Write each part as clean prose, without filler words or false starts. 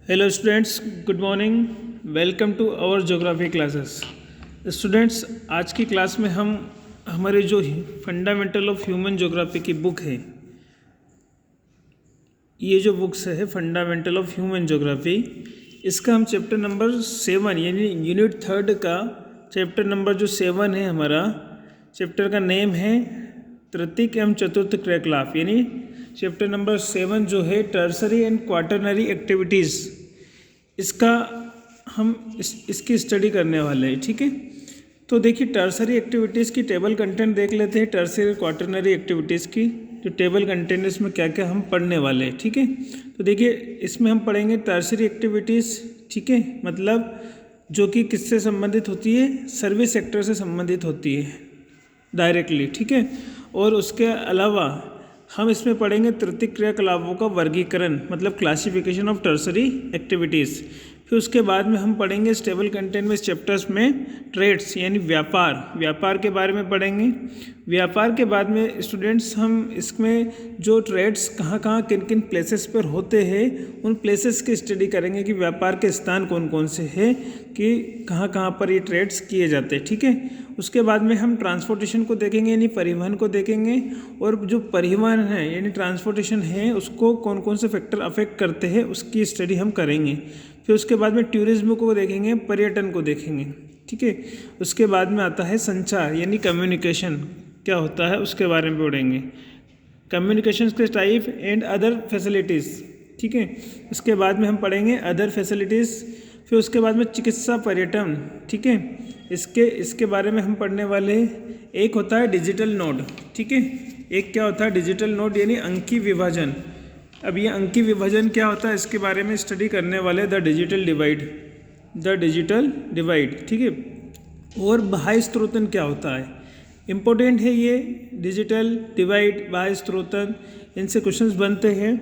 Hello students, good morning. Welcome to our geography classes. Students, आज की class में हम हमारे जो फंडामेंटल ऑफ ह्यूमन ज्योग्राफी की बुक है, ये जो बुक्स है फंडामेंटल ऑफ ह्यूमन ज्योग्राफी, इसका हम चैप्टर नंबर 7 यानी यूनिट 3 का चैप्टर नंबर जो 7 है, हमारा चैप्टर का नेम है तृतीयक एवं चतुर्थ क्रियाकलाप, यानी चैप्टर नंबर 7 जो है टर्सरी एंड क्वाटरनरी एक्टिविटीज़, इसका हम इसकी स्टडी करने वाले हैं। ठीक है, तो देखिए टर्सरी एक्टिविटीज़ की टेबल कंटेंट देख लेते हैं। टर्सरी क्वाटरनरी एक्टिविटीज़ की जो टेबल कंटेंट है, इसमें क्या क्या हम पढ़ने वाले हैं। ठीक है, तो देखिए इसमें हम पढ़ेंगे टर्सरी एक्टिविटीज़। ठीक है, मतलब जो कि किससे संबंधित होती है, सर्विस सेक्टर से संबंधित होती है डायरेक्टली। ठीक है, और उसके अलावा हम इसमें पढ़ेंगे तृतीयक क्रियाकलापों का वर्गीकरण, मतलब क्लासिफिकेशन ऑफ टर्सरी एक्टिविटीज़। फिर उसके बाद में हम पढ़ेंगे स्टेबल कंटेंट में इस चैप्टर्स में ट्रेड्स यानी व्यापार के बारे में पढ़ेंगे। व्यापार के बाद में स्टूडेंट्स हम इसमें जो ट्रेड्स कहाँ कहाँ किन किन प्लेसेस पर होते हैं, उन प्लेसेस की स्टडी करेंगे कि व्यापार के स्थान कौन कौन से हैं, कि कहाँ कहाँ पर ये ट्रेड्स किए जाते हैं। ठीक है, उसके बाद में हम ट्रांसपोर्टेशन को देखेंगे यानी परिवहन को देखेंगे, और जो परिवहन है यानी ट्रांसपोर्टेशन है उसको कौन कौन से फैक्टर अफेक्ट करते हैं उसकी स्टडी हम करेंगे। फिर उसके बाद में टूरिज्म को देखेंगे, पर्यटन को देखेंगे। ठीक है, उसके बाद में आता है संचार यानी कम्युनिकेशन क्या होता है उसके बारे में पढ़ेंगे, कम्युनिकेशन के टाइप एंड अदर फैसिलिटीज़। ठीक है, उसके बाद में हम पढ़ेंगे अदर फैसिलिटीज़। फिर उसके बाद में चिकित्सा पर्यटन। ठीक है, इसके बारे में हम पढ़ने वाले हैं। एक होता है डिजिटल नोड। ठीक है, एक क्या होता है डिजिटल नोड यानी अंकीय विभाजन। अब ये अंकीय विभाजन क्या होता है इसके बारे में स्टडी करने वाले, द डिजिटल डिवाइड। ठीक है, और बाह्य स्त्रोतन क्या होता है, इम्पोर्टेंट है ये डिजिटल डिवाइड, बाह्य स्त्रोतन, इनसे क्वेश्चंस बनते हैं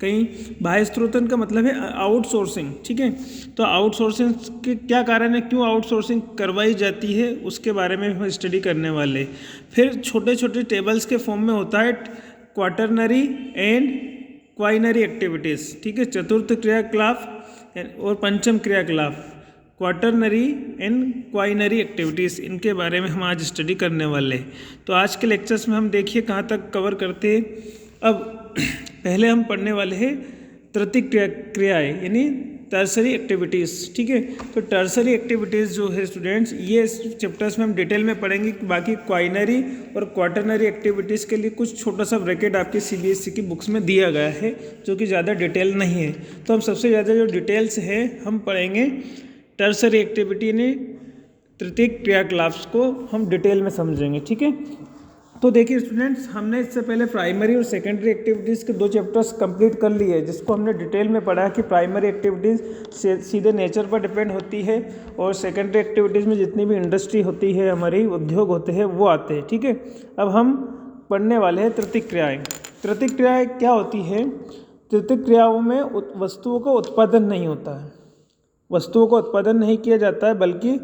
कहीं। बाह्य स्त्रोतन का मतलब है आउटसोर्सिंग। ठीक है, तो आउटसोर्सिंग के क्या कारण है, क्यों आउटसोर्सिंग करवाई जाती है, उसके बारे में हम स्टडी करने वाले। फिर छोटे छोटे टेबल्स के फॉर्म में होता है क्वाटरनरी एंड क्वाइनरी एक्टिविटीज़। ठीक है, चतुर्थ क्रियाकलाप और पंचम क्रियाकलाप, क्वाटरनरी एंड क्वाइनरी एक्टिविटीज़, इनके बारे में हम आज स्टडी करने वाले हैं। तो आज के लेक्चर्स में हम देखिए कहाँ तक कवर करते हैं। अब पहले हम पढ़ने वाले हैं तृतीयक क्रियाएँ यानी टर्सरी एक्टिविटीज़। ठीक है, तो टर्सरी एक्टिविटीज़ जो है स्टूडेंट्स, ये चैप्टर्स में हम डिटेल में पढ़ेंगे। बाकी क्वाइनरी और क्वाटरनरी एक्टिविटीज़ के लिए कुछ छोटा सा ब्रैकेट आपकी CBSE की बुक्स में दिया गया है, जो कि ज़्यादा डिटेल नहीं है। तो हम सबसे ज़्यादा जो डिटेल्स है हम पढ़ेंगे टर्सरी एक्टिविटी यानी तृतीयक क्रियाकलाप्स को हम डिटेल में समझेंगे। ठीक है, तो देखिए स्टूडेंट्स, हमने इससे पहले प्राइमरी और सेकेंडरी एक्टिविटीज़ के 2 चैप्टर्स कंप्लीट कर लिए, जिसको हमने डिटेल में पढ़ा कि प्राइमरी एक्टिविटीज़ सीधे नेचर पर डिपेंड होती है, और सेकेंडरी एक्टिविटीज़ में जितनी भी इंडस्ट्री होती है, हमारी उद्योग होते हैं, वो आते हैं। ठीक है, अब हम पढ़ने वाले हैं तृतीयक क्रियाएँ। तृतीयक क्रियाएँ क्या होती है, तृतीयक क्रियाओं में वस्तुओं का उत्पादन नहीं होता है, वस्तुओं का उत्पादन नहीं किया जाता है, बल्कि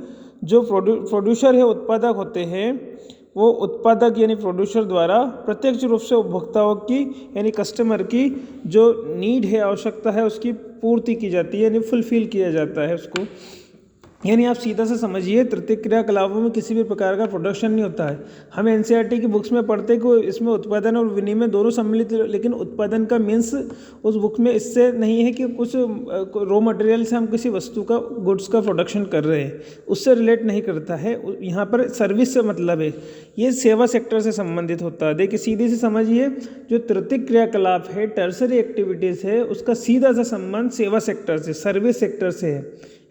जो प्रोड्यूसर है, उत्पादक होते हैं, वो उत्पादक यानी प्रोड्यूसर द्वारा प्रत्यक्ष रूप से उपभोक्ताओं की यानी कस्टमर की जो नीड है, आवश्यकता है, उसकी पूर्ति की जाती है यानी फुलफिल किया जाता है उसको। यानी आप सीधा से समझिए तृतीयक क्रियाकलापों में किसी भी प्रकार का प्रोडक्शन नहीं होता है। हम NCERT की बुक्स में पढ़ते हैं कि इसमें उत्पादन और विनिमय दोनों सम्मिलित, लेकिन उत्पादन का मीन्स उस बुक में इससे नहीं है कि कुछ रॉ मटेरियल से हम किसी वस्तु का, गुड्स का प्रोडक्शन कर रहे हैं, उससे रिलेट नहीं करता है। यहाँ पर सर्विस से मतलब है, ये सेवा सेक्टर से संबंधित होता है। देखिए सीधे से समझिए, जो तृतीयक क्रियाकलाप है, टर्सरी एक्टिविटीज़ है, उसका सीधा सा संबंध सेवा सेक्टर से, सर्विस सेक्टर से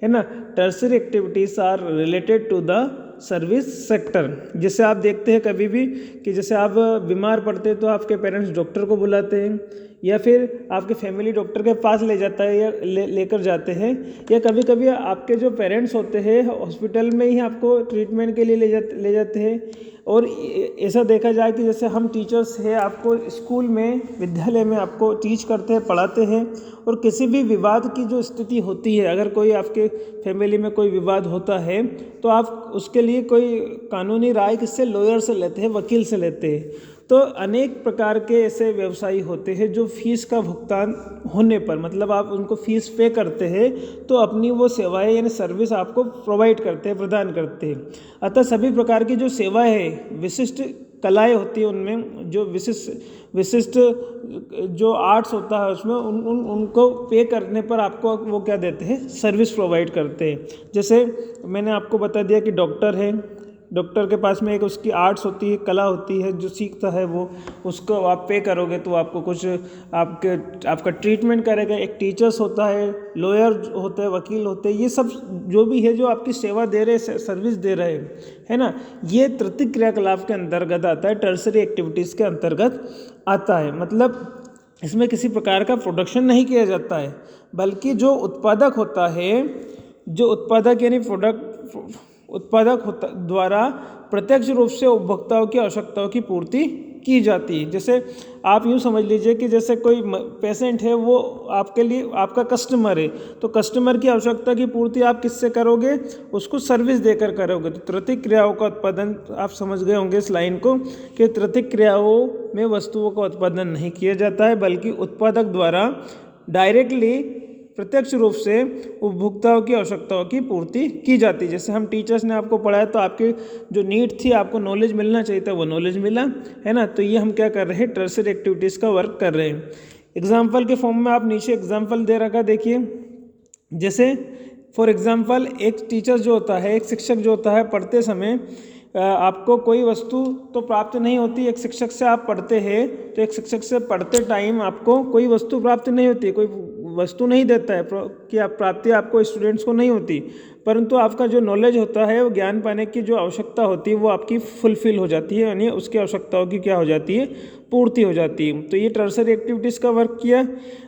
है ना। Tertiary activities are related to the service sector. जैसे आप देखते हैं कभी भी कि जैसे आप बीमार पड़ते हैं तो आपके पेरेंट्स डॉक्टर को बुलाते हैं, या फिर आपके फैमिली डॉक्टर के पास ले जाता है या लेकर जाते हैं, या कभी कभी आपके जो पेरेंट्स होते हैं हॉस्पिटल में ही आपको ट्रीटमेंट के लिए ले जाते हैं। और ऐसा देखा जाए कि जैसे हम टीचर्स हैं, आपको स्कूल में, विद्यालय में आपको टीच करते हैं, पढ़ाते हैं, और किसी भी विवाद की जो स्थिति होती है, अगर कोई आपके फैमिली में कोई विवाद होता है, तो आप उसके लिए कोई कानूनी राय किससे, लॉयर से लेते हैं, वकील से लेते हैं। तो अनेक प्रकार के ऐसे व्यवसायी होते हैं जो फीस का भुगतान होने पर, मतलब आप उनको फीस पे करते हैं तो अपनी वो सेवाएं यानी सर्विस आपको प्रोवाइड करते हैं, प्रदान करते हैं। अतः सभी प्रकार की जो सेवाएं हैं, विशिष्ट कलाएं होती हैं उनमें, जो विशिष्ट जो आर्ट्स होता है उसमें उनको पे करने पर आपको वो क्या देते हैं, सर्विस प्रोवाइड करते हैं। जैसे मैंने आपको बता दिया कि डॉक्टर है, डॉक्टर के पास में एक उसकी आर्ट्स होती है, कला होती है, जो सीखता है वो, उसको आप पे करोगे तो आपको कुछ आपका ट्रीटमेंट करेगा। एक टीचर्स होता है, लॉयर होते हैं, वकील होते हैं, ये सब जो भी है जो आपकी सेवा दे रहे, सर्विस दे रहे हैं, है ना, ये तृतीयक क्रियाकलाप के अंतर्गत आता है, टर्सरी एक्टिविटीज़ के अंतर्गत आता है। मतलब इसमें किसी प्रकार का प्रोडक्शन नहीं किया जाता है, बल्कि जो उत्पादक होता है, जो उत्पादक यानी प्रोडक्ट उत्पादक द्वारा प्रत्यक्ष रूप से उपभोक्ताओं की आवश्यकताओं की पूर्ति की जाती है। जैसे आप यूँ समझ लीजिए कि जैसे कोई पेशेंट है, वो आपके लिए आपका कस्टमर है, तो कस्टमर की आवश्यकता की पूर्ति आप किससे करोगे, उसको सर्विस देकर करोगे। तो तृतीयक क्रियाओं का उत्पादन, आप समझ गए होंगे इस लाइन को, कि तृतीयक क्रियाओं में वस्तुओं का उत्पादन नहीं किया जाता है, बल्कि उत्पादक द्वारा डायरेक्टली प्रत्यक्ष रूप से उपभोक्ताओं की आवश्यकताओं की पूर्ति की जाती है। जैसे हम टीचर्स ने आपको पढ़ाया तो आपकी जो नीड थी, आपको नॉलेज मिलना चाहिए था, वो नॉलेज मिला, है ना। तो ये हम क्या कर रहे हैं, टर्सरी एक्टिविटीज़ का वर्क कर रहे हैं। एग्जाम्पल के फॉर्म में आप नीचे एग्जाम्पल दे रखा, देखिए। जैसे फॉर एग्जाम्पल एक टीचर जो होता है, एक शिक्षक जो होता है, पढ़ते समय आपको कोई वस्तु तो प्राप्त नहीं होती। एक शिक्षक से आप पढ़ते हैं तो एक शिक्षक से पढ़ते टाइम आपको कोई वस्तु प्राप्त नहीं होती, कोई वस्तु नहीं देता है कि आप प्राप्ति आपको स्टूडेंट्स को नहीं होती, परंतु आपका जो नॉलेज होता है, वो ज्ञान पाने की जो आवश्यकता होती है वो आपकी फुलफिल हो जाती है, यानी उसकी आवश्यकताओं की क्या हो जाती है, पूर्ति हो जाती है। तो ये टर्सरी एक्टिविटीज़ का वर्क किया।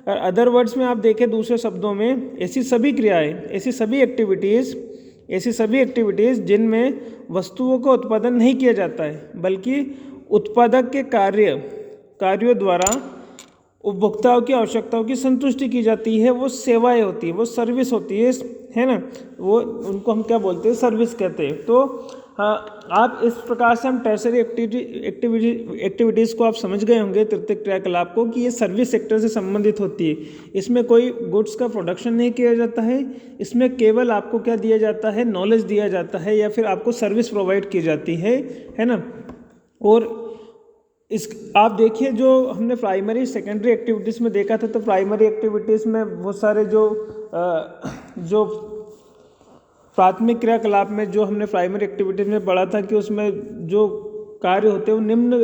और अदर वर्ड्स में आप देखें, दूसरे शब्दों में, ऐसी सभी क्रियाएँ, ऐसी सभी एक्टिविटीज़ जिनमें वस्तुओं का उत्पादन नहीं किया जाता है, बल्कि उत्पादक के कार्यों द्वारा उपभोक्ताओं की आवश्यकताओं की संतुष्टि की जाती है, वो सेवाएं होती है, वो सर्विस होती है ना, वो उनको हम क्या बोलते हैं, सर्विस कहते हैं। तो आप इस प्रकार से हम टर्सरी एक्टिविटीज़ को आप समझ गए होंगे, तृतीयक क्रियाकलाप को, कि ये सर्विस सेक्टर से संबंधित होती है। इसमें कोई गुड्स का प्रोडक्शन नहीं किया जाता है, इसमें केवल आपको क्या दिया जाता है, नॉलेज दिया जाता है, या फिर आपको सर्विस प्रोवाइड की जाती है ना। और आप देखिए, जो हमने प्राइमरी सेकेंडरी एक्टिविटीज़ में देखा था, तो प्राइमरी एक्टिविटीज़ में बहुत सारे जो प्राथमिक क्रियाकलाप में जो हमने प्राइमरी एक्टिविटीज़ में पढ़ा था कि उसमें जो कार्य होते हैं वो निम्न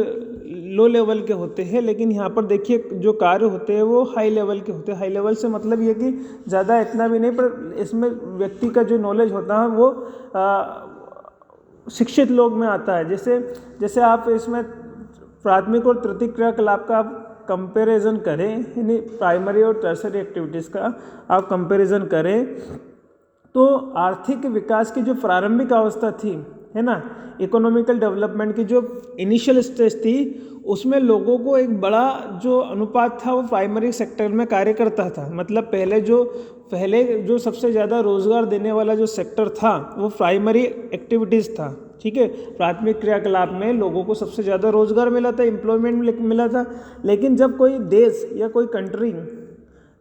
लो लेवल के होते हैं, लेकिन यहाँ पर देखिए जो कार्य होते हैं वो हाई लेवल के होते हैं। हाई लेवल से मतलब ये कि ज़्यादा इतना भी नहीं, पर इसमें व्यक्ति का जो नॉलेज होता है वो शिक्षित लोग में आता है। जैसे आप इसमें प्राथमिक और तृतीयक क्रियाकलाप का आप कंपैरिजन करें, यानी प्राइमरी और टर्सरी एक्टिविटीज़ का आप कंपैरिजन करें, तो आर्थिक विकास की जो प्रारंभिक अवस्था थी, है ना, इकोनॉमिकल डेवलपमेंट की जो इनिशियल स्टेज थी, उसमें लोगों को एक बड़ा जो अनुपात था वो प्राइमरी सेक्टर में कार्य करता था। मतलब पहले जो सबसे ज़्यादा रोजगार देने वाला जो सेक्टर था वो प्राइमरी एक्टिविटीज़ था, ठीक है। प्राथमिक क्रियाकलाप में लोगों को सबसे ज़्यादा रोजगार मिला था, एम्प्लॉयमेंट मिला था। लेकिन जब कोई देश या कोई कंट्री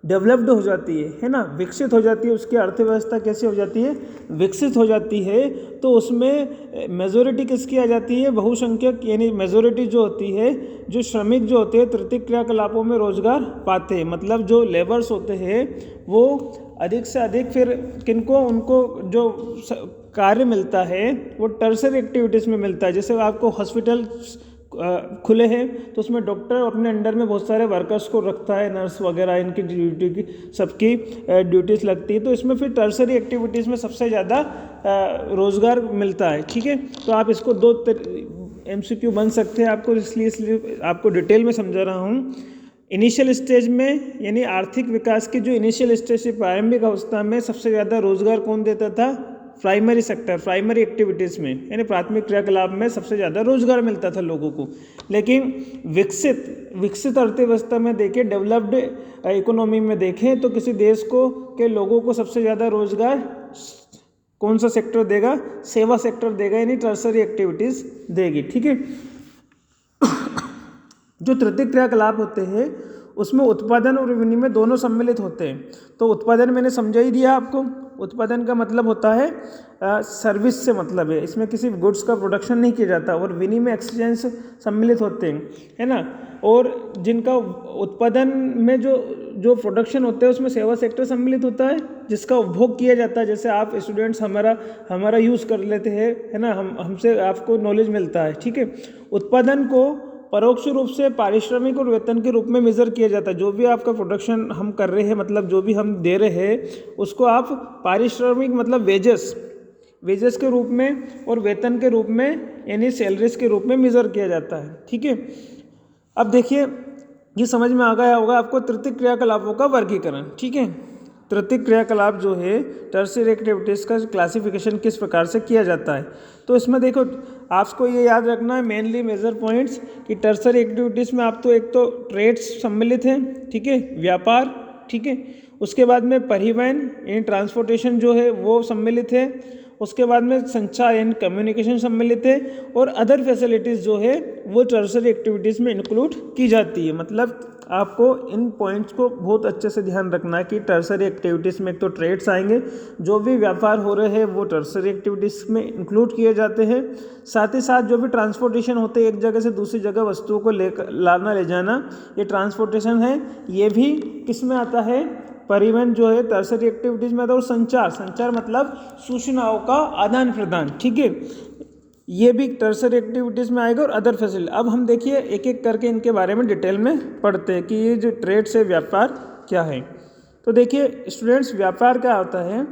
डेवलप्ड हो जाती है ना, विकसित हो जाती है, उसकी अर्थव्यवस्था कैसी हो जाती है, विकसित हो जाती है, तो उसमें मेजोरिटी किसकी आ जाती है, बहुसंख्यक, यानी मेजोरिटी जो होती है, जो श्रमिक जो होते हैं तृतीयक क्रियाकलापों में रोजगार पाते हैं। मतलब जो लेबर्स होते हैं वो अधिक से अधिक फिर उनको जो कार्य मिलता है वो टर्सरी एक्टिविटीज़ में मिलता है। जैसे आपको हॉस्पिटल खुले हैं तो उसमें डॉक्टर अपने अंडर में बहुत सारे वर्कर्स को रखता है, नर्स वगैरह, इनकी ड्यूटी की सबकी ड्यूटीज़ लगती है, तो इसमें फिर टर्सरी एक्टिविटीज़ में सबसे ज़्यादा रोज़गार मिलता है, ठीक है। तो आप इसको 2 MCQ बन सकते हैं आपको, इसलिए आपको डिटेल में समझा रहा हूँ। इनिशियल स्टेज में, यानी आर्थिक विकास की जो इनिशियल स्टेज से प्रारंभिक अवस्था में सबसे ज़्यादा रोज़गार कौन देता था, प्राइमरी सेक्टर, प्राइमरी एक्टिविटीज़ में, यानी प्राथमिक क्रियाकलाप में सबसे ज़्यादा रोजगार मिलता था लोगों को। लेकिन विकसित अर्थव्यवस्था में देखें, डेवलप्ड इकोनॉमी में देखें, तो किसी देश के लोगों को सबसे ज़्यादा रोजगार कौन सा सेक्टर देगा, सेवा सेक्टर देगा, यानी टर्सरी एक्टिविटीज़ देगी, ठीक है। जो तृतीयक क्रियाकलाप होते हैं उसमें उत्पादन और विनिमय दोनों सम्मिलित होते हैं। तो उत्पादन मैंने समझा ही दिया आपको। उत्पादन का मतलब होता है सर्विस से मतलब है, इसमें किसी गुड्स का प्रोडक्शन नहीं किया जाता। और विनिमय एक्सचेंज सम्मिलित होते हैं, है ना। और जिनका उत्पादन में जो प्रोडक्शन होते हैं उसमें सेवा सेक्टर सम्मिलित होता है, जिसका उपभोग किया जाता है। जैसे आप स्टूडेंट्स हमारा यूज़ कर लेते हैं, है ना, हमसे आपको नॉलेज मिलता है, ठीक है। उत्पादन को परोक्ष रूप से पारिश्रमिक और वेतन के रूप में मेज़र किया जाता है। जो भी आपका प्रोडक्शन हम कर रहे हैं, मतलब जो भी हम दे रहे हैं, उसको आप पारिश्रमिक मतलब वेजेस के रूप में और वेतन के रूप में यानी सैलरीज के रूप में मेज़र किया जाता है, ठीक है। अब देखिए, ये समझ में आ गया होगा आपको तृतीयक क्रियाकलापों का वर्गीकरण, ठीक है। तृतीयक क्रियाकलाप जो है टर्शियरी एक्टिविटीज़ का क्लासिफिकेशन किस प्रकार से किया जाता है। तो इसमें देखो, आपको ये याद रखना है मेनली मेजर पॉइंट्स कि टर्शियरी एक्टिविटीज़ में आप तो एक तो ट्रेड्स सम्मिलित हैं, ठीक है, व्यापार, ठीक है। उसके बाद में परिवहन यानी ट्रांसपोर्टेशन जो है वो सम्मिलित है। उसके बाद में संचार यानी कम्युनिकेशन सम्मिलित है। और अदर फैसिलिटीज़ जो है वो टर्शियरी एक्टिविटीज़ में इंक्लूड की जाती है। मतलब आपको इन पॉइंट्स को बहुत अच्छे से ध्यान रखना है कि टर्शियरी एक्टिविटीज़ में एक तो ट्रेड्स आएंगे, जो भी व्यापार हो रहे हैं वो टर्शियरी एक्टिविटीज़ में इंक्लूड किए जाते हैं। साथ ही साथ जो भी ट्रांसपोर्टेशन होते हैं एक जगह से दूसरी जगह वस्तुओं को लाना ले जाना, ये ट्रांसपोर्टेशन है, ये भी किस में आता है, परिवहन जो है टर्शियरी एक्टिविटीज़ में आता है। और संचार मतलब सूचनाओं का आदान प्रदान, ठीक है, ये भी टर्शियरी एक्टिविटीज़ में आएगा। और अदर फैसिलिटी, अब हम देखिए एक एक करके इनके बारे में डिटेल में पढ़ते हैं कि ये जो ट्रेड्स है, व्यापार क्या है। तो देखिए स्टूडेंट्स, व्यापार क्या होता है,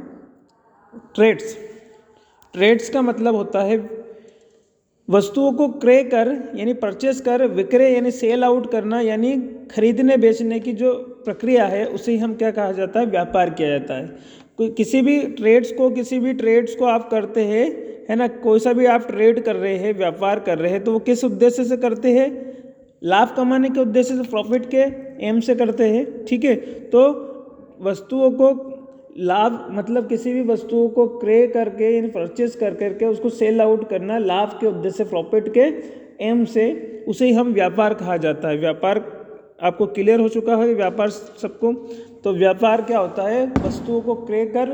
ट्रेड्स का मतलब होता है वस्तुओं को क्रय कर यानी परचेस कर, विक्रय यानी सेल आउट करना, यानी खरीदने बेचने की जो प्रक्रिया है उसे हम क्या कहा जाता है, व्यापार किया जाता है। किसी भी ट्रेड्स को आप करते हैं, है ना, कोई सा भी आप ट्रेड कर रहे हैं, व्यापार कर रहे हैं, तो वो किस उद्देश्य से करते हैं, लाभ कमाने के उद्देश्य से, प्रॉफिट के एम से करते हैं, ठीक है। तो वस्तुओं को लाभ मतलब किसी भी वस्तुओं को क्रय करके यानी परचेस करके उसको सेल आउट करना लाभ के उद्देश्य, प्रॉफिट के एम से, उसे ही हम व्यापार कहा जाता है। व्यापार आपको क्लियर हो चुका है व्यापार सबको। तो व्यापार क्या होता है, वस्तुओं को क्रय कर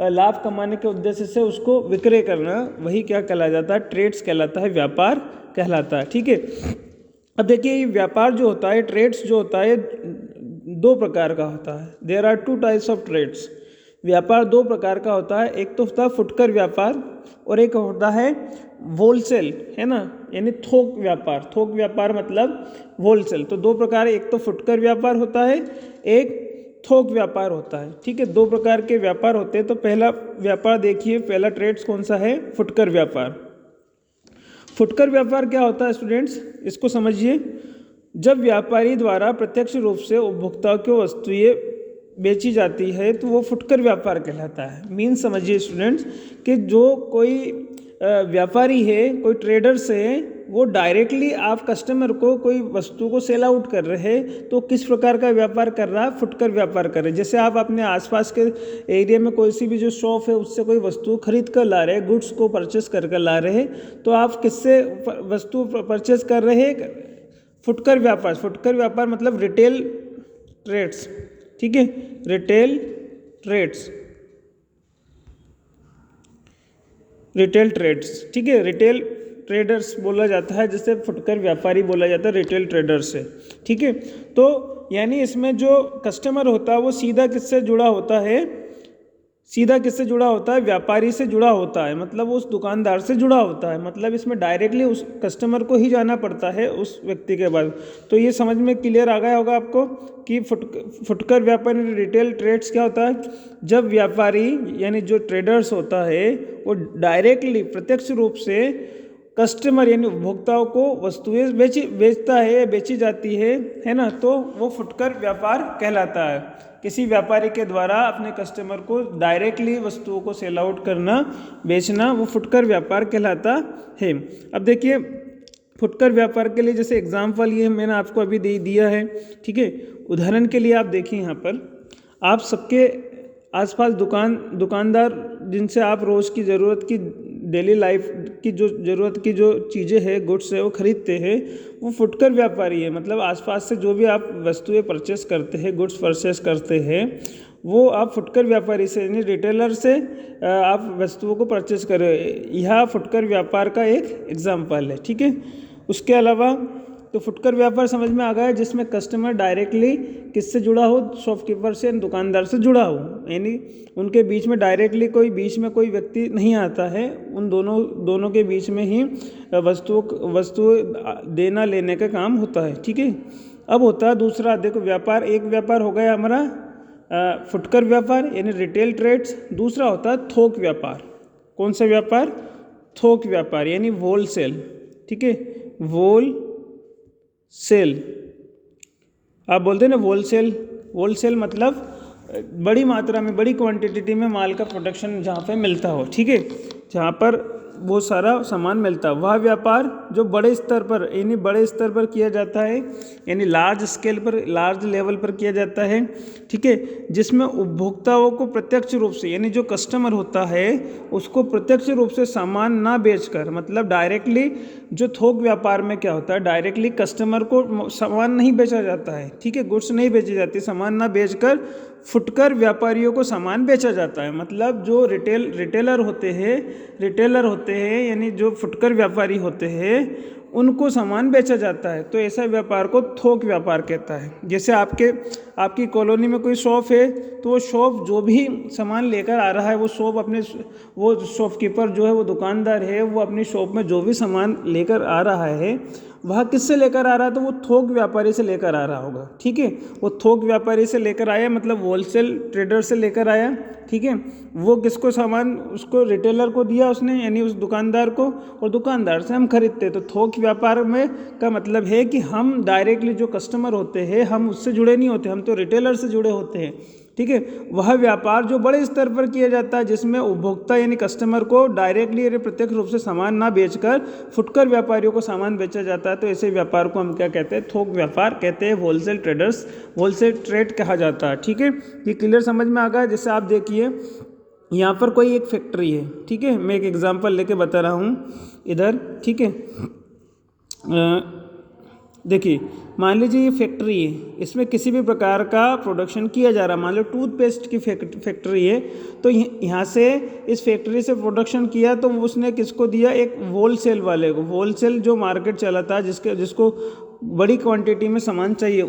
लाभ कमाने के उद्देश्य से उसको विक्रय करना, वही क्या कहलाया जाता है, ट्रेड्स कहलाता है, व्यापार कहलाता है, ठीक है। अब देखिए ये व्यापार जो होता है, ट्रेड्स जो होता है, दो प्रकार का होता है। There are 2 types of trades. व्यापार दो प्रकार का होता है, एक तो होता है फुटकर व्यापार और एक होता है होलसेल, है ना, यानी थोक व्यापार। थोक व्यापार मतलब होलसेल। तो दो प्रकार, एक तो फुटकर व्यापार होता है, एक थोक व्यापार होता है, ठीक है। दो प्रकार के व्यापार होते हैं। तो पहला व्यापार देखिए, पहला ट्रेड्स कौन सा है, फुटकर व्यापार। फुटकर व्यापार क्या होता है स्टूडेंट्स, इसको समझिए। जब व्यापारी द्वारा प्रत्यक्ष रूप से उपभोक्ताओं को वस्तुएं बेची जाती है तो वो फुटकर व्यापार कहलाता है। मीन समझिए स्टूडेंट्स कि जो कोई व्यापारी है, कोई ट्रेडर्स है, वो डायरेक्टली आप कस्टमर को कोई वस्तु को सेल आउट कर रहे हैं, तो किस प्रकार का व्यापार कर रहा है, फुटकर व्यापार कर रहे हैं। जैसे आप अपने आसपास के एरिया में कोई सी भी जो शॉप है उससे कोई वस्तु खरीद कर ला रहे हैं, गुड्स को परचेस कर ला रहे हैं, तो आप किससे वस्तु परचेस कर रहे हैं, फुटकर व्यापार। फुटकर व्यापार मतलब रिटेल ट्रेड्स, ठीक है, रिटेल ट्रेड्स, ठीक है, रिटेल ट्रेडर्स बोला जाता है, जिसे फुटकर व्यापारी बोला जाता है, रिटेल ट्रेडर्स से, ठीक है। तो यानी इसमें जो कस्टमर होता है वो सीधा किससे जुड़ा होता है, व्यापारी से जुड़ा होता है, मतलब उस दुकानदार से जुड़ा होता है। मतलब इसमें डायरेक्टली उस कस्टमर को ही जाना पड़ता है उस व्यक्ति के बाद। तो ये समझ में क्लियर आ गया होगा आपको कि फुटकर व्यापार रिटेल ट्रेड्स क्या होता है। जब व्यापारी यानी जो ट्रेडर्स होता है वो डायरेक्टली प्रत्यक्ष रूप से कस्टमर यानी उपभोक्ताओं को वस्तुएं बेचता है, बेची जाती है ना, तो वो फुटकर व्यापार कहलाता है। किसी व्यापारी के द्वारा अपने कस्टमर को डायरेक्टली वस्तुओं को सेल आउट करना, बेचना, वो फुटकर व्यापार कहलाता है। अब देखिए फुटकर व्यापार के लिए जैसे एग्जाम्पल ये मैंने आपको अभी दे दिया है, ठीक है। उदाहरण के लिए आप देखिए यहाँ पर आप सबके आसपास दुकानदार जिनसे आप रोज़ की ज़रूरत की डेली लाइफ की जो ज़रूरत की जो चीज़ें हैं, गुड्स है, वो खरीदते हैं, वो फुटकर व्यापारी है। मतलब आसपास से जो भी आप वस्तुएं परचेस करते हैं, गुड्स परचेस करते हैं, वो आप फुटकर व्यापारी से यानी रिटेलर से आप वस्तुओं को परचेस कर रहे हो। यह फुटकर व्यापार का एक एग्जाम्पल है, ठीक है। उसके अलावा तो फुटकर व्यापार समझ में आ गया है, जिसमें कस्टमर डायरेक्टली किससे जुड़ा हो, शॉपकीपर से, दुकानदार से जुड़ा हो, यानी उनके बीच में डायरेक्टली कोई बीच में कोई व्यक्ति नहीं आता है, उन दोनों के बीच में ही वस्तु देना लेने का काम होता है, ठीक है। अब होता है दूसरा, देखो व्यापार, एक व्यापार हो गया हमारा फुटकर व्यापार यानी रिटेल ट्रेड्स, दूसरा होता है थोक व्यापार। कौन सा व्यापार? थोक व्यापार यानी होलसेल, ठीक है। होलसेल आप बोलते हैं ना, होलसेल मतलब बड़ी मात्रा में, बड़ी क्वांटिटी में माल का प्रोडक्शन जहाँ पे मिलता हो, ठीक है, जहाँ पर वो सारा सामान मिलता है, वह व्यापार जो बड़े स्तर पर यानी बड़े स्तर पर किया जाता है, यानी लार्ज स्केल पर, लार्ज लेवल पर किया जाता है, ठीक है, जिसमें उपभोक्ताओं को प्रत्यक्ष रूप से यानी जो कस्टमर होता है उसको प्रत्यक्ष रूप से सामान ना बेचकर, मतलब डायरेक्टली जो थोक व्यापार में क्या होता है, डायरेक्टली कस्टमर को सामान नहीं बेचा जाता है, ठीक है, गुड्स नहीं बेची जाती, सामान ना बेचकर फुटकर व्यापारियों को सामान बेचा जाता है। मतलब जो रिटेलर होते हैं यानी जो फुटकर व्यापारी होते हैं उनको सामान बेचा जाता है, तो ऐसा व्यापार को थोक व्यापार कहता है। जैसे आपकी कॉलोनी में कोई शॉप है, तो वो शॉप जो भी सामान लेकर आ रहा है, वो शॉपकीपर जो है, वो दुकानदार है, वो अपनी शॉप में जो भी सामान लेकर आ रहा है, वह किससे लेकर आ रहा है? तो वो थोक व्यापारी से लेकर आ रहा होगा, ठीक है। वो थोक व्यापारी से लेकर आया, मतलब होलसेल ट्रेडर से लेकर आया, ठीक है। वो किसको सामान, उसको रिटेलर को दिया उसने, यानी उस दुकानदार को, और दुकानदार से हम खरीदते। तो थोक व्यापार में का मतलब है कि हम डायरेक्टली जो कस्टमर होते हैं, हम उससे जुड़े नहीं होते, हम तो रिटेलर से जुड़े होते हैं, ठीक है। वह व्यापार जो बड़े स्तर पर किया जाता है, जिसमें उपभोक्ता यानी कस्टमर को डायरेक्टली यानी प्रत्यक्ष रूप से सामान ना बेचकर फुटकर व्यापारियों को सामान बेचा जाता है, तो ऐसे व्यापार को हम क्या कहते हैं? थोक व्यापार कहते हैं। होलसेल ट्रेड कहा जाता है, ठीक है। ये क्लियर समझ में आ गया? जैसे आप देखिए यहाँ पर कोई एक फैक्ट्री है, ठीक है, मैं एक एग्जांपल लेके बता रहा हूँ इधर, ठीक है। देखिए, मान लीजिए ये फैक्ट्री है, इसमें किसी भी प्रकार का प्रोडक्शन किया जा रहा है, मान लो टूथपेस्ट की फैक्ट्री है, तो यहाँ से इस फैक्ट्री से प्रोडक्शन किया, तो उसने किसको दिया? एक होलसेल वाले को। होलसेल जो मार्केट चला था, जिसको बड़ी क्वांटिटी में सामान चाहिए,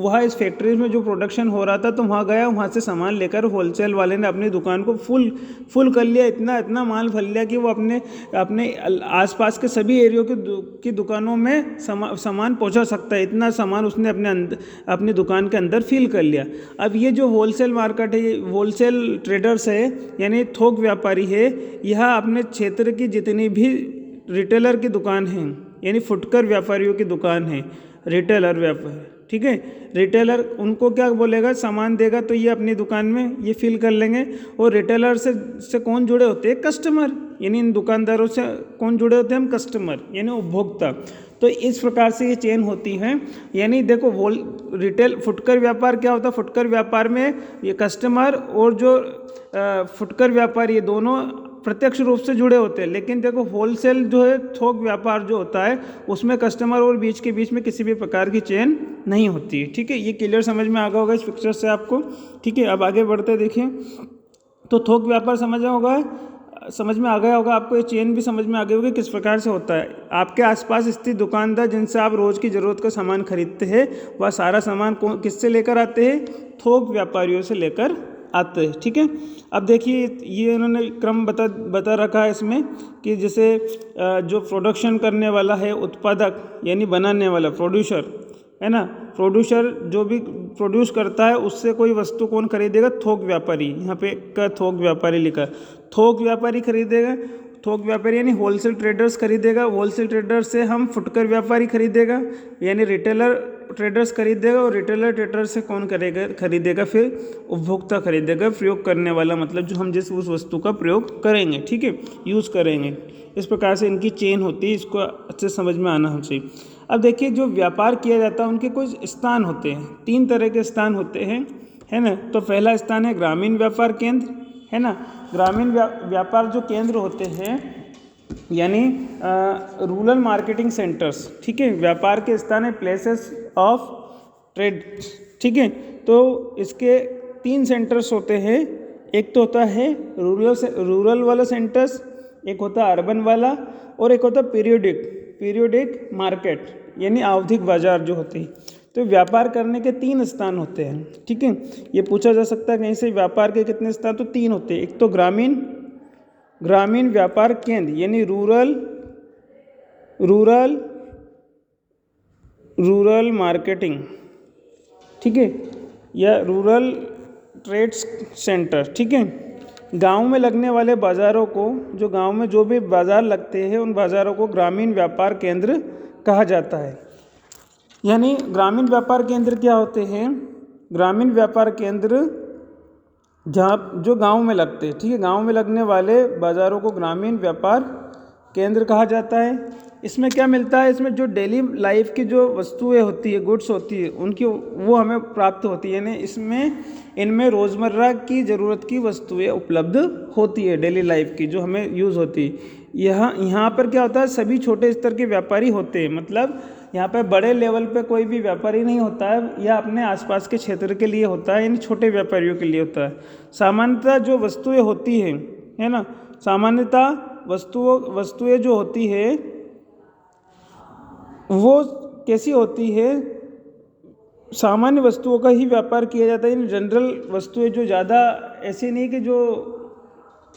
वह इस फैक्ट्री में जो प्रोडक्शन हो रहा था, तो वहाँ गया, वहाँ से सामान लेकर होलसेल वाले ने अपनी दुकान को फुल कर लिया, इतना माल भर लिया कि वो अपने आसपास के सभी एरियो की दुकानों में सामान पहुँचा सकता है, इतना सामान उसने अपनी दुकान के अंदर फिल कर लिया। अब ये जो होलसेल मार्केट है, ये होलसेल ट्रेडर्स है यानी थोक व्यापारी है, यह अपने क्षेत्र की जितनी भी रिटेलर की दुकान है, यानी फुटकर व्यापारियों की दुकान है, रिटेलर व्यापार, ठीक है। रिटेलर उनको क्या बोलेगा? सामान देगा, तो ये अपनी दुकान में ये फिल कर लेंगे। और रिटेलर से कौन जुड़े होते हैं? कस्टमर, यानी इन दुकानदारों से कौन जुड़े होते हैं? हम कस्टमर, यानी उपभोक्ता। तो इस प्रकार से ये चेन होती है। यानी देखो, रिटेल फुटकर व्यापार क्या होता है? फुटकर व्यापार में ये कस्टमर और जो फुटकर व्यापार, ये दोनों प्रत्यक्ष रूप से जुड़े होते हैं। लेकिन देखो, होलसेल जो है, थोक व्यापार जो होता है, उसमें कस्टमर और बीच के बीच में किसी भी प्रकार की चेन नहीं होती है, ठीक है। ये क्लियर समझ में आ गया होगा इस पिक्चर से आपको, ठीक है। अब आगे बढ़ते देखिए, तो थोक व्यापार समझ में आ गया होगा आपको, ये चेन भी समझ में आ गई होगी किस प्रकार से होता है। आपके आसपास स्थित दुकानदार जिनसे आप रोज़ की ज़रूरत का सामान खरीदते हैं, वह सारा सामान किससे लेकर आते हैं? थोक व्यापारियों से लेकर आते हैं, ठीक है। अब देखिए, ये इन्होंने क्रम बता रखा है इसमें कि जैसे जो प्रोडक्शन करने वाला है, उत्पादक यानी बनाने वाला, प्रोड्यूसर है ना, प्रोड्यूसर जो भी प्रोड्यूस करता है, उससे कोई वस्तु कौन खरीदेगा? थोक व्यापारी। यहाँ पे का थोक व्यापारी लिखा, थोक व्यापारी खरीदेगा। थोक व्यापारी यानी होलसेल ट्रेडर्स खरीदेगा, होलसेल ट्रेडर से हम फुटकर व्यापारी खरीदेगा, यानी रिटेलर ट्रेडर्स खरीदेगा, और रिटेलर ट्रेडर से कौन खरीदेगा? फिर उपभोक्ता खरीदेगा, प्रयोग करने वाला, मतलब जो हम जिस उस वस्तु का प्रयोग करेंगे, ठीक है, यूज़ करेंगे। इस प्रकार से इनकी चेन होती है, इसको अच्छे समझ में आना चाहिए। अब देखिए, जो व्यापार किया जाता है उनके कुछ स्थान होते हैं, 3 तरह के स्थान होते हैं, है ना। तो पहला स्थान है ग्रामीण व्यापार केंद्र, है ना। ग्रामीण व्यापार जो केंद्र होते हैं, यानी रूरल मार्केटिंग सेंटर्स, ठीक है, व्यापार के स्थान है, प्लेसेस ऑफ ट्रेड, ठीक है। तो इसके 3 सेंटर्स होते हैं, एक तो होता है रूरल वाला सेंटर्स, एक होता है अर्बन वाला, और एक होता है पीरियोडिक मार्केट, यानी आवधिक बाजार जो होती है। तो व्यापार करने के 3 स्थान होते हैं, ठीक है। ये पूछा जा सकता है कहीं से, व्यापार के कितने स्थान, तो 3 होते हैं। एक तो ग्रामीण व्यापार केंद्र, यानी रूरल मार्केटिंग, ठीक है, या रूरल ट्रेड सेंटर, ठीक है। गांव में लगने वाले बाज़ारों को, जो गांव में जो भी बाज़ार लगते हैं, उन बाज़ारों को ग्रामीण व्यापार केंद्र कहा जाता है। यानी ग्रामीण व्यापार केंद्र क्या होते हैं, ग्रामीण व्यापार केंद्र जहाँ जो गांव में लगते हैं, ठीक है, गांव में लगने वाले बाज़ारों को ग्रामीण व्यापार केंद्र कहा जाता है। इसमें क्या मिलता है, इसमें जो डेली लाइफ की जो वस्तुएं होती है, गुड्स होती है, उनकी वो हमें प्राप्त होती है, यानी इनमें रोज़मर्रा की ज़रूरत की वस्तुएं उपलब्ध होती है, डेली लाइफ की जो हमें यूज़ होती है। यहाँ पर क्या होता है, सभी छोटे स्तर के व्यापारी होते हैं, मतलब यहाँ पर बड़े लेवल पे कोई भी व्यापारी नहीं होता है, या अपने आसपास के क्षेत्र के लिए होता है, यानी छोटे व्यापारियों के लिए होता है। सामान्यतः जो वस्तुएं होती हैं, है ना, सामान्यतः वस्तुएं जो होती है वो कैसी होती है, सामान्य वस्तुओं का ही व्यापार किया जाता है, यानी जनरल वस्तुएं जो ज़्यादा ऐसी नहीं कि जो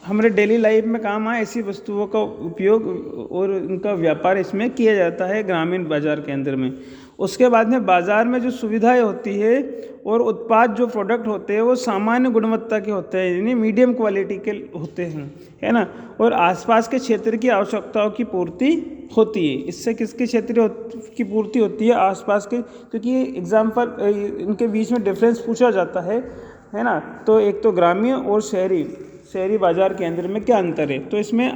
हमारे डेली लाइफ में काम आए, ऐसी वस्तुओं का उपयोग और उनका व्यापार इसमें किया जाता है ग्रामीण बाजार केंद्र में। उसके बाद में बाज़ार में जो सुविधाएं होती है और उत्पाद जो प्रोडक्ट होते हैं वो सामान्य गुणवत्ता के होते हैं, यानी मीडियम क्वालिटी के होते हैं, है ना, और आसपास के क्षेत्र की आवश्यकताओं की पूर्ति होती है। इससे किसके क्षेत्र की पूर्ति होती है, आसपास के, क्योंकि एग्जाम्पल इनके बीच में डिफरेंस पूछा जाता है ना। तो एक तो ग्रामीण और शहरी बाज़ार केंद्र में क्या अंतर है, तो इसमें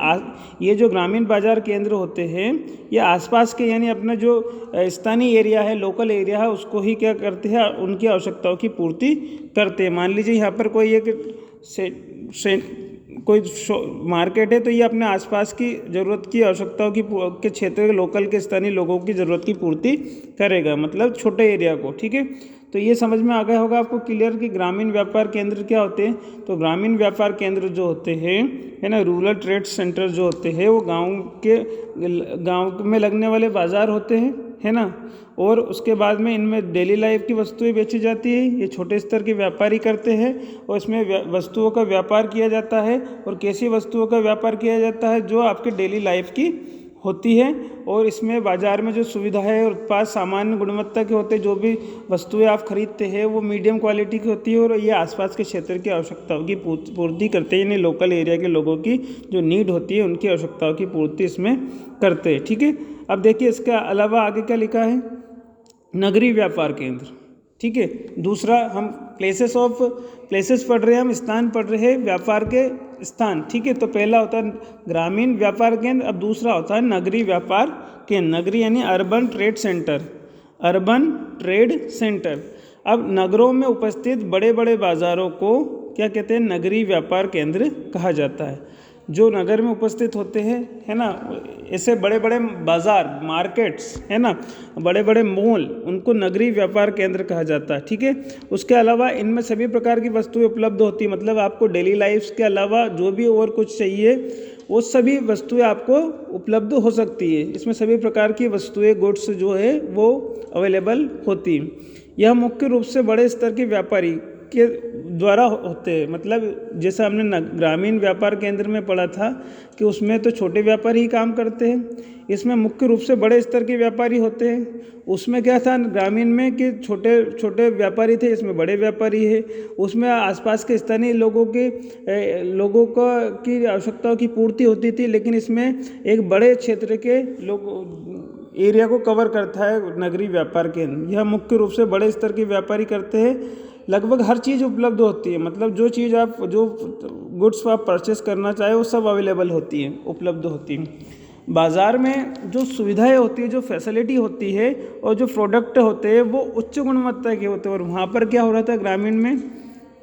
ये जो ग्रामीण बाज़ार केंद्र होते हैं ये आसपास के, यानी अपना जो स्थानीय एरिया है, लोकल एरिया है, उसको ही क्या करते हैं, उनकी आवश्यकताओं की पूर्ति करते हैं। मान लीजिए यहाँ पर कोई कोई मार्केट है, तो ये अपने आसपास की ज़रूरत की आवश्यकताओं के क्षेत्र के लोकल के स्थानीय लोगों की ज़रूरत की पूर्ति करेगा, मतलब छोटे एरिया को, ठीक है। तो ये समझ में आ गया होगा आपको क्लियर कि ग्रामीण व्यापार केंद्र क्या होते हैं। तो ग्रामीण व्यापार केंद्र जो होते हैं, है ना, रूरल ट्रेड सेंटर जो होते हैं, वो गांव में लगने वाले बाज़ार होते हैं, है ना, और उसके बाद में इनमें डेली लाइफ की वस्तुएं बेची जाती है, ये छोटे स्तर के व्यापारी करते हैं, और इसमें वस्तुओं का व्यापार किया जाता है। और कैसी वस्तुओं का व्यापार किया जाता है, जो आपके डेली लाइफ की होती है, और इसमें बाज़ार में जो सुविधा है और उत्पाद सामान्य गुणवत्ता के होते हैं, जो भी वस्तुएं आप खरीदते हैं वो मीडियम क्वालिटी की होती है, और ये आसपास के क्षेत्र की आवश्यकताओं की पूर्ति करते हैं, यानी लोकल एरिया के लोगों की जो नीड होती है उनकी आवश्यकताओं की पूर्ति इसमें करते हैं, ठीक है। अब देखिए इसके अलावा आगे क्या लिखा है, नगरीय व्यापार केंद्र, ठीक है। दूसरा हम प्लेसेस पढ़ रहे हैं, हम स्थान पढ़ रहे हैं, व्यापार के स्थान, ठीक है। तो पहला होता है ग्रामीण व्यापार केंद्र, अब दूसरा होता है नगरीय व्यापार केंद्र। नगरीय यानी अर्बन ट्रेड सेंटर। अब नगरों में उपस्थित बड़े बड़े बाज़ारों को क्या कहते हैं, नगरीय व्यापार केंद्र कहा जाता है। जो नगर में उपस्थित होते हैं, है ना, ऐसे बड़े बड़े बाज़ार, मार्केट्स, है ना, बड़े बड़े मॉल, उनको नगरीय व्यापार केंद्र कहा जाता है, ठीक है। उसके अलावा इनमें सभी प्रकार की वस्तुएं उपलब्ध होती है, मतलब आपको डेली लाइफ के अलावा जो भी और कुछ चाहिए वो सभी वस्तुएं आपको उपलब्ध हो सकती है। इसमें सभी प्रकार की वस्तुएं, गुड्स जो है वो अवेलेबल होती हैं। यह मुख्य रूप से बड़े स्तर के व्यापारी के द्वारा होते हैं, मतलब जैसा हमने ग्रामीण व्यापार केंद्र में पढ़ा था कि उसमें तो छोटे व्यापारी ही काम करते हैं, इसमें मुख्य रूप से बड़े स्तर के व्यापारी होते हैं। उसमें क्या था ग्रामीण में कि छोटे छोटे व्यापारी थे, इसमें बड़े व्यापारी है। उसमें आसपास के स्थानीय लोगों की आवश्यकताओं की पूर्ति होती थी, लेकिन इसमें एक बड़े क्षेत्र के एरिया को कवर करता है नगरीय व्यापार केंद्र। यह मुख्य रूप से बड़े स्तर के व्यापारी करते हैं। लगभग हर चीज़ उपलब्ध होती है, मतलब जो गुड्स आप परचेस करना चाहे वो सब अवेलेबल होती है, उपलब्ध होती है। बाज़ार में जो सुविधाएं होती है, जो फैसिलिटी होती है और जो प्रोडक्ट होते हैं वो उच्च गुणवत्ता के होते हैं। और वहाँ पर क्या हो रहा था ग्रामीण में,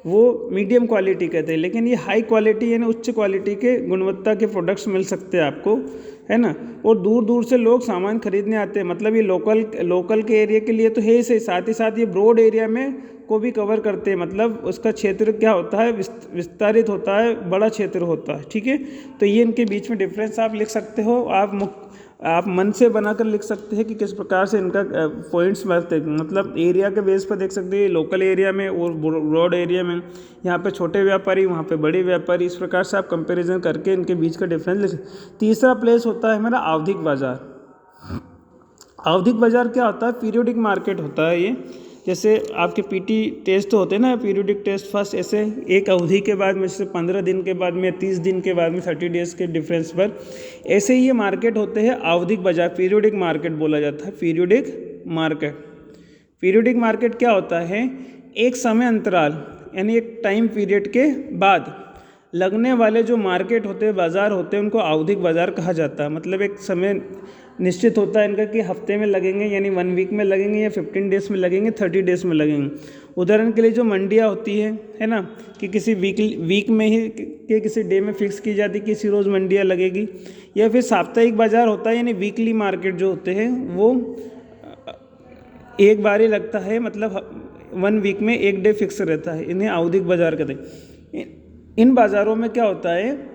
वो मीडियम क्वालिटी के थे, लेकिन ये हाई क्वालिटी यानी उच्च क्वालिटी के गुणवत्ता के प्रोडक्ट्स मिल सकते हैं आपको, है ना। और दूर दूर से लोग सामान खरीदने आते हैं, मतलब ये लोकल के एरिया के लिए तो है ही सही, साथ ही साथ ये ब्रॉड एरिया में को भी कवर करते हैं, मतलब उसका क्षेत्र क्या होता है, विस्तारित होता है, बड़ा क्षेत्र होता है, ठीक है। तो ये इनके बीच में डिफरेंस आप लिख सकते हो, आप मन से बनाकर लिख सकते हैं कि किस प्रकार से इनका पॉइंट्स बनते हैं, मतलब एरिया के बेस पर देख सकते हैं, लोकल एरिया में और ब्रॉड एरिया में, यहाँ पे छोटे व्यापारी, वहाँ पे बड़े व्यापारी, इस प्रकार से आप कंपैरिजन करके इनके बीच का डिफरेंस लिख सकते। तीसरा प्लेस होता है हमारा आवधिक बाजार। आवधिक बाजार क्या होता है, पीरियोडिक मार्केट होता है ये। जैसे आपके पीटी टेस्ट तो होते हैं ना, पीरियोडिक टेस्ट फर्स्ट, ऐसे एक अवधि के बाद में, जैसे 15 दिन के बाद में, 30 दिन के बाद में, 30 डेज के डिफरेंस पर, ऐसे ही ये मार्केट होते हैं आवधिक बाजार, पीरियोडिक मार्केट बोला जाता है, पीरियोडिक मार्केट। पीरियोडिक मार्केट क्या होता है, एक समय अंतराल यानी एक टाइम पीरियड के बाद लगने वाले जो मार्केट होते हैं, बाज़ार होते हैं, उनको आवधिक बाज़ार कहा जाता है। मतलब एक समय निश्चित होता है इनका कि हफ्ते में लगेंगे, यानी 1 वीक में लगेंगे, या 15 डेज में लगेंगे, 30 डेज में लगेंगे। उदाहरण के लिए जो मंडियाँ होती है ना, कि किसी वीक में ही के किसी डे में फिक्स की जाती है, किसी रोज़ मंडियाँ लगेगी, या फिर साप्ताहिक बाज़ार होता है, यानी वीकली मार्केट जो होते हैं वो एक बार ही लगता है, मतलब 1 वीक में एक डे फिक्स रहता है, इन्हें आवधिक बाज़ार कहते हैं। इन बाज़ारों में क्या होता है,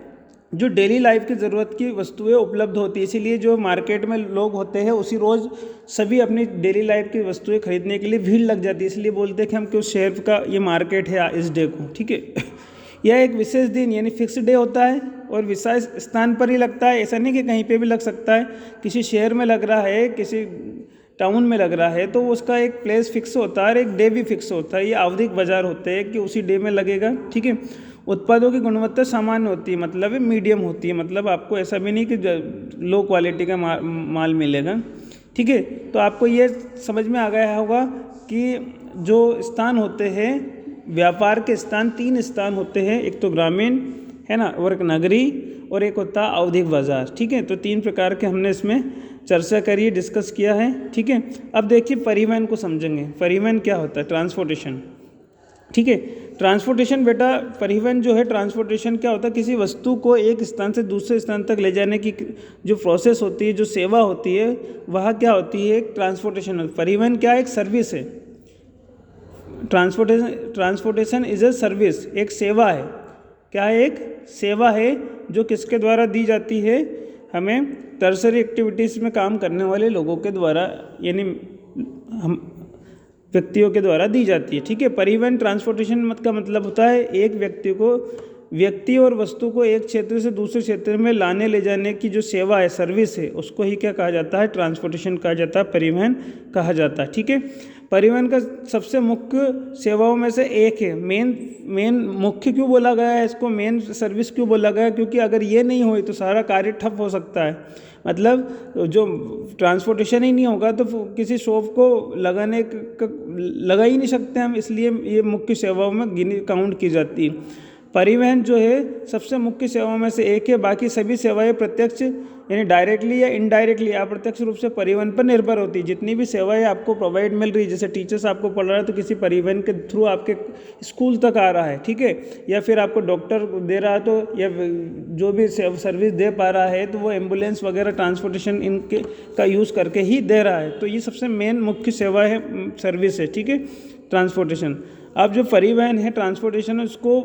जो डेली लाइफ की ज़रूरत की वस्तुएं उपलब्ध होती है, इसीलिए जो मार्केट में लोग होते हैं उसी रोज़ सभी अपनी डेली लाइफ की वस्तुएं खरीदने के लिए भीड़ लग जाती है, इसलिए बोलते हैं कि हम क्यों शहर का ये मार्केट है इस डे को, ठीक है। यह एक विशेष दिन यानी फिक्स डे होता है और विशेष स्थान पर ही लगता है, ऐसा नहीं कि कहीं पे भी लग सकता है। किसी शहर में लग रहा है, किसी टाउन में लग रहा है, तो उसका एक प्लेस फिक्स होता है और एक डे भी फिक्स होता है। ये आवधिक बाजार होते हैं कि उसी डे में लगेगा, ठीक है। उत्पादों की गुणवत्ता सामान्य होती है, मतलब मीडियम होती है, मतलब आपको ऐसा भी नहीं कि लो क्वालिटी का माल मिलेगा, ठीक है। तो आपको ये समझ में आ गया होगा कि जो स्थान होते हैं, व्यापार के स्थान 3 स्थान होते हैं, एक तो ग्रामीण है ना, और एक नगरी, और एक होता है आवधिक बाजार, ठीक है। तो 3 प्रकार के हमने इसमें चर्चा करी, डिस्कस किया है, ठीक है। अब देखिए परिवहन को समझेंगे। परिवहन क्या होता है, ट्रांसपोर्टेशन, ठीक है। ट्रांसपोर्टेशन बेटा, परिवहन जो है, ट्रांसपोर्टेशन क्या होता है, किसी वस्तु को एक स्थान से दूसरे स्थान तक ले जाने की जो प्रोसेस होती है, जो सेवा होती है, वह क्या होती है, ट्रांसपोर्टेशन। परिवहन क्या है, एक सर्विस है। ट्रांसपोर्टेशन इज ए सर्विस, एक सेवा है। क्या है, एक सेवा है जो किसके द्वारा दी जाती है, हमें टर्सरी एक्टिविटीज़ में काम करने वाले लोगों के द्वारा, यानी हम व्यक्तियों के द्वारा दी जाती है, ठीक है। परिवहन ट्रांसपोर्टेशन का मतलब होता है एक व्यक्ति और वस्तु को एक क्षेत्र से दूसरे क्षेत्र में लाने ले जाने की जो सेवा है, सर्विस है, उसको ही क्या कहा जाता है, ट्रांसपोर्टेशन कहा जाता है, परिवहन कहा जाता है, ठीक है। परिवहन का सबसे मुख्य सेवाओं में से एक है, मेन मुख्य क्यों बोला गया है इसको, मेन सर्विस क्यों बोला गया है, क्योंकि अगर ये नहीं हो तो सारा कार्य ठप हो सकता है। मतलब जो ट्रांसपोर्टेशन ही नहीं होगा तो किसी शॉप को लगा ही नहीं सकते हम, इसलिए ये मुख्य सेवाओं में काउंट की जाती है। परिवहन जो है सबसे मुख्य सेवाओं में से एक है। बाकी सभी सेवाएं प्रत्यक्ष यानी डायरेक्टली या इनडायरेक्टली अप्रत्यक्ष रूप से परिवहन पर निर्भर होती है। जितनी भी सेवाएं आपको प्रोवाइड मिल रही है, जैसे टीचर्स आपको पढ़ रहा है तो किसी परिवहन के थ्रू आपके स्कूल तक आ रहा है, ठीक है, या फिर आपको डॉक्टर दे रहा है तो, या जो भी सर्विस दे पा रहा है तो वो एम्बुलेंस वगैरह ट्रांसपोर्टेशन इनके का यूज़ करके ही दे रहा है। तो ये सबसे मेन मुख्य सेवा है, सर्विस है, ठीक है, ट्रांसपोर्टेशन। अब जो परिवहन है, ट्रांसपोर्टेशन, उसको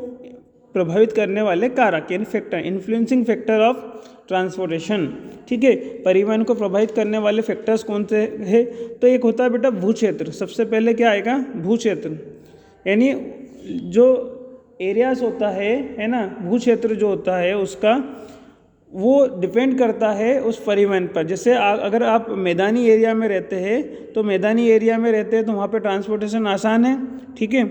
प्रभावित करने वाले कारक यानी factor, influencing factor of transportation, ठीक है। परिवहन को प्रभावित करने वाले फैक्टर्स कौन से हैं, तो एक होता है बेटा भू क्षेत्र। सबसे पहले क्या आएगा, भू क्षेत्र, यानी जो एरियाज होता है ना, भू क्षेत्र जो होता है उसका वो डिपेंड करता है उस परिवहन पर। जैसे अगर आप मैदानी एरिया में रहते हैं तो मैदानी एरिया में रहते हैं तो वहाँ पे ट्रांसपोर्टेशन आसान है, ठीक है।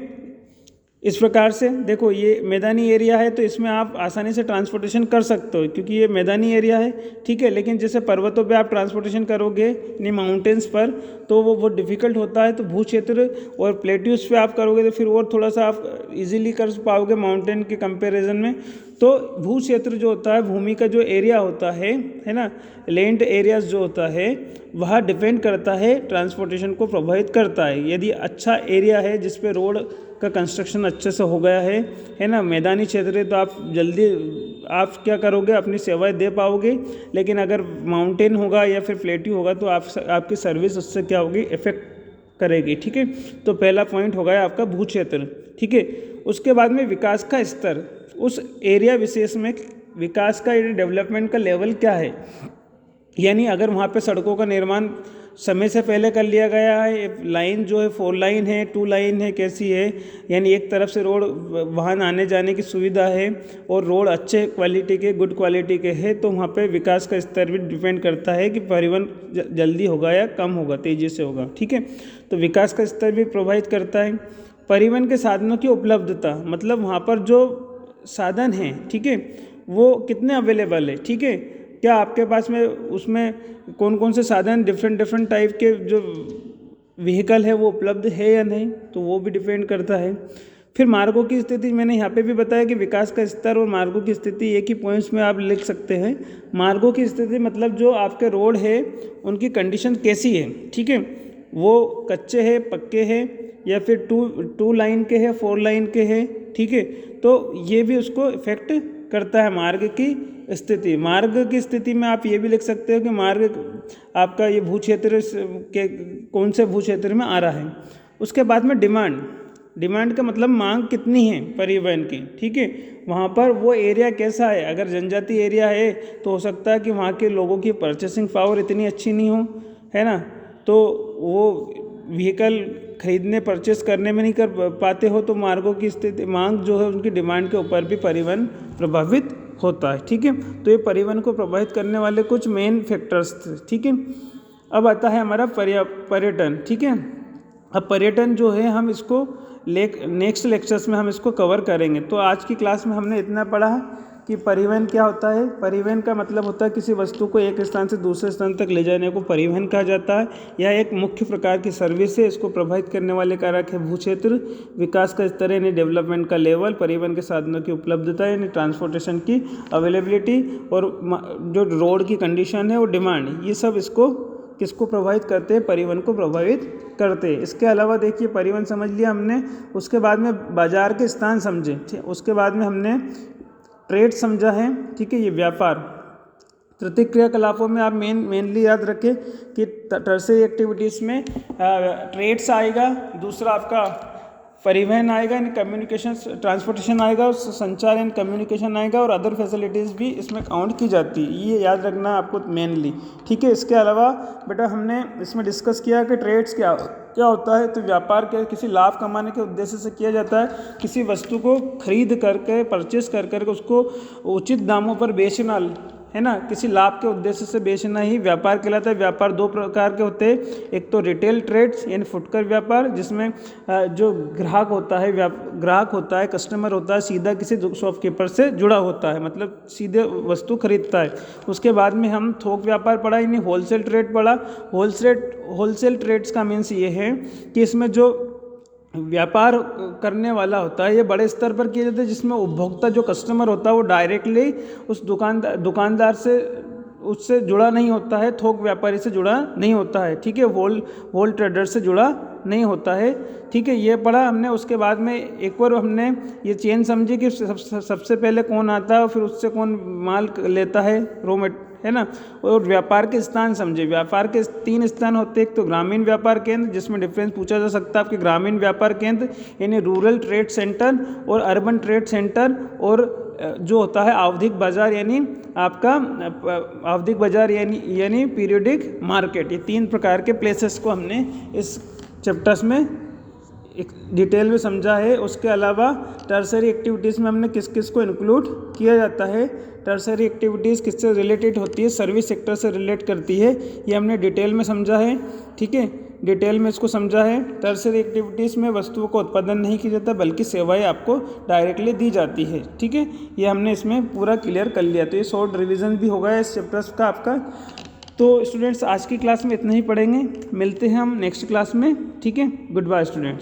इस प्रकार से देखो, ये मैदानी एरिया है तो इसमें आप आसानी से ट्रांसपोर्टेशन कर सकते हो क्योंकि ये मैदानी एरिया है, ठीक है। लेकिन जैसे पर्वतों पे आप ट्रांसपोर्टेशन करोगे यानी माउंटेन्स पर तो वो डिफ़िकल्ट होता है। तो भू क्षेत्र और प्लेट्यूज पे आप करोगे तो फिर और थोड़ा सा आप इजीली कर पाओगे माउंटेन के कंपैरिजन में। तो भू क्षेत्र जो होता है, भूमि का जो एरिया होता है ना, लैंड एरियाज जो होता है वह डिपेंड करता है, ट्रांसपोर्टेशन को प्रभावित करता है। यदि अच्छा एरिया है जिस पे रोड का कंस्ट्रक्शन अच्छे से हो गया है ना, मैदानी क्षेत्र है, तो आप जल्दी आप क्या करोगे, अपनी सेवाएं दे पाओगे। लेकिन अगर माउंटेन होगा या फिर प्लेट्यू होगा तो आपकी सर्विस उससे क्या होगी, इफेक्ट करेगी। ठीक है, तो पहला पॉइंट होगा आपका भू क्षेत्र। ठीक है, उसके बाद में विकास का स्तर, उस एरिया विशेष में विकास का डेवलपमेंट का लेवल क्या है। यानी अगर वहाँ पे सड़कों का निर्माण समय से पहले कर लिया गया है, लाइन जो है 4 लाइन है, 2 लाइन है, कैसी है, यानी एक तरफ से रोड वाहन आने जाने की सुविधा है और रोड अच्छे क्वालिटी के, गुड क्वालिटी के है, तो वहाँ पे विकास का स्तर भी डिपेंड करता है कि परिवहन जल्दी होगा या कम होगा, तेज़ी से होगा। ठीक है, तो विकास का स्तर भी प्रभावित करता है। परिवहन के साधनों की उपलब्धता, मतलब वहाँ पर जो साधन हैं, ठीक है, वो कितने अवेलेबल है। ठीक है, क्या आपके पास में उसमें कौन कौन से साधन, डिफरेंट टाइप के जो व्हीकल है वो उपलब्ध है या नहीं, तो वो भी डिपेंड करता है। फिर मार्गों की स्थिति, मैंने यहाँ पे भी बताया कि विकास का स्तर और मार्गों की स्थिति एक ही पॉइंट्स में आप लिख सकते हैं। मार्गों की स्थिति मतलब जो आपके रोड है उनकी कंडीशन कैसी है। ठीक है, वो कच्चे हैं, पक्के हैं, या फिर टू लाइन के हैं, 4 लाइन के हैं। ठीक है, तो ये भी उसको इफेक्ट करता है मार्ग की स्थिति। मार्ग की स्थिति में आप ये भी लिख सकते हो कि मार्ग आपका ये भू क्षेत्र के कौन से भू क्षेत्र में आ रहा है। उसके बाद में डिमांड का मतलब मांग कितनी है परिवहन की। ठीक है, वहाँ पर वो एरिया कैसा है। अगर जनजाति एरिया है तो हो सकता है कि वहाँ के लोगों की परचेसिंग पावर इतनी अच्छी नहीं हो, है ना, तो वो व्हीकल खरीदने, परचेस करने में नहीं कर पाते हो, तो मार्गों की स्थिति, मांग जो है उनकी डिमांड के ऊपर भी परिवहन प्रभावित होता है। ठीक है, तो ये परिवहन को प्रभावित करने वाले कुछ मेन फैक्टर्स थे। ठीक है, अब आता है हमारा पर्यटन। ठीक है, अब पर्यटन जो है हम इसको नेक्स्ट लेक्चर्स में हम इसको कवर करेंगे। तो आज की क्लास में हमने इतना पढ़ा है कि परिवहन क्या होता है। परिवहन का मतलब होता है किसी वस्तु को एक स्थान से दूसरे स्थान तक ले जाने को परिवहन कहा जाता है। यह एक मुख्य प्रकार की सर्विस है। इसको प्रभावित करने वाले कारक है भू क्षेत्र, विकास का स्तर यानी डेवलपमेंट का लेवल, परिवहन के साधनों की उपलब्धता यानी ट्रांसपोर्टेशन की अवेलेबिलिटी, और जो रोड की कंडीशन है वो डिमांड, ये सब इसको किसको प्रभावित करते हैं, परिवहन को प्रभावित करते हैं। इसके अलावा देखिए परिवहन समझ लिया हमने, उसके बाद में बाजार के स्थान समझे, ठीक, उसके बाद में हमने ट्रेड समझा है। ठीक है, ये व्यापार, तृतीयक क्रियाकलापों में आप मेनली याद रखें कि टर्सरी एक्टिविटीज़ में ट्रेड्स आएगा, दूसरा आपका परिवहन आएगा, यानी कम्युनिकेशन ट्रांसपोर्टेशन आएगा, संचार एंड कम्युनिकेशन आएगा, और अदर फैसिलिटीज़ भी इसमें काउंट की जाती है। ये याद रखना आपको मेनली। ठीक है, इसके अलावा बेटा हमने इसमें डिस्कस किया कि ट्रेड्स क्या होता है। तो व्यापार के किसी लाभ कमाने के उद्देश्य से किया जाता है। किसी वस्तु को खरीद करके, परचेस कर करके उसको उचित दामों पर बेचना, है ना, किसी लाभ के उद्देश्य से बेचना ही व्यापार कहलाता है। व्यापार 2 प्रकार के होते हैं, एक तो रिटेल ट्रेड्स यानी फुटकर व्यापार, जिसमें जो ग्राहक होता है, कस्टमर होता है, सीधा किसी शॉपकीपर से जुड़ा होता है, मतलब सीधे वस्तु खरीदता है। उसके बाद में हम थोक व्यापार पढ़ा, यानी होलसेल ट्रेड पढ़ा। होलसेल ट्रेड्स का मीन्स ये है कि इसमें जो व्यापार करने वाला होता है ये बड़े स्तर पर किया जाता है, जिसमें उपभोक्ता जो कस्टमर होता है वो डायरेक्टली उस दुकानदार से उससे जुड़ा नहीं होता है, थोक व्यापारी से जुड़ा नहीं होता है। ठीक है, होल ट्रेडर से जुड़ा नहीं होता है। ठीक है, ये पढ़ा हमने। उसके बाद में एक और हमने ये चेन समझी कि सबसे पहले कौन आता है और फिर उससे कौन माल लेता है, है ना। और व्यापार के स्थान समझे। व्यापार के 3 स्थान होते हैं, एक तो ग्रामीण व्यापार केंद्र, जिसमें डिफरेंस पूछा जा सकता है आपके ग्रामीण व्यापार केंद्र यानी रूरल ट्रेड सेंटर, और अर्बन ट्रेड सेंटर, और जो होता है आवधिक बाजार यानी आपका आवधिक बाजार यानी पीरियडिक मार्केट। ये 3 प्रकार के प्लेसेस को हमने इस चैप्टर्स में एक डिटेल में समझा है। उसके अलावा टर्सरी एक्टिविटीज़ में हमने किस किस को इंक्लूड किया जाता है। टर्सरी एक्टिविटीज़ किससे रिलेटेड होती है, सर्विस सेक्टर से रिलेट करती है, ये हमने डिटेल में समझा है। ठीक है, डिटेल में इसको समझा है। टर्सरी एक्टिविटीज़ में वस्तुओं का उत्पादन नहीं किया जाता बल्कि सेवाएं आपको डायरेक्टली दी जाती है। ठीक है, ये हमने इसमें पूरा क्लियर कर लिया। तो ये शॉर्ट रिवीजन भी होगा इस चैप्टर्स का आपका। तो स्टूडेंट्स आज की क्लास में इतना ही पढ़ेंगे, मिलते हैं हम नेक्स्ट क्लास में। ठीक है, गुड बाय स्टूडेंट्स।